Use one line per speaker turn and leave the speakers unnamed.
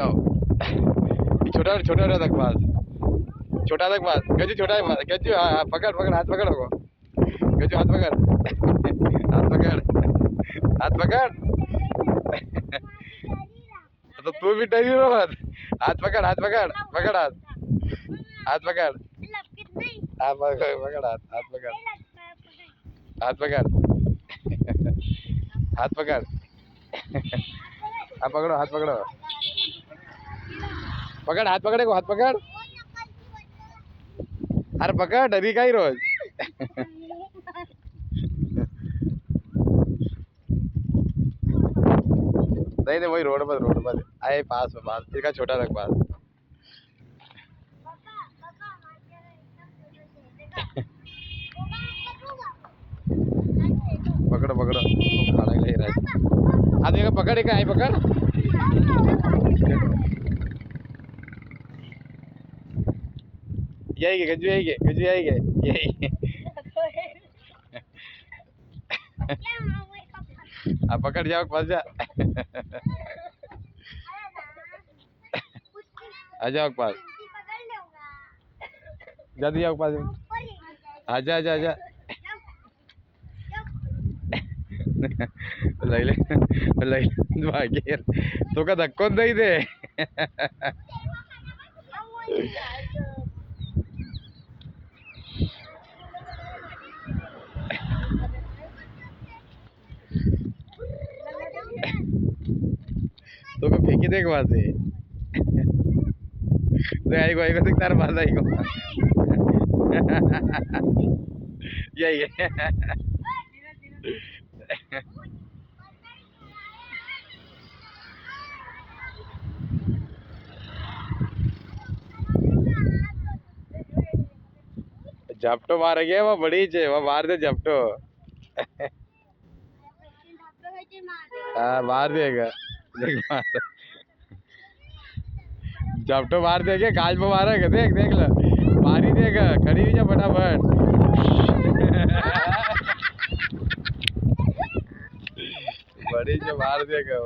जाओ छोटा छोटा तक पास छोटा तक पास गजू छोटा है गजू पकड़ पकड़ हाथ पकड़ को गजू हाथ पकड़ हाथ पकड़ हाथ पकड़ तो तू भी डरी रहो मत हाथ पकड़ पकड़ हाथ हाथ पकड़ हाथ पकड़ हाथ पकड़ हाथ पकड़ हाथ पकड़ हाँ पकड़ो हाथ पकड़ो पकड़ हाथ पकड़े को हाथ पकड़ अरे पकड़ डरी का ही रोज नहीं नहीं वही रोड पर आए पास में पास इसका छोटा रख पास पकड़ो पकड़ो खाना ले रहा है आदमी का पकड़ एक आई पकड़ यही गजू यही आप पकड़ जाओ फंस जा आ जाओ पास जल्दी आओ पास आजा आजा आजा लैले भाग्य तो का धक्को नहीं दे तो को फेंकी देख वहां से तो आएगा देख तार बाल आएगा यही है झपटो मारे गए वो बड़ी छे वो मार दे झपटो हाँ मार देगा देख मार झपटो मार देगा गाज पे मारेगा देख देख लो मार ही देगा खड़ी हुई जा फटाफट बड़ी जो मार देगा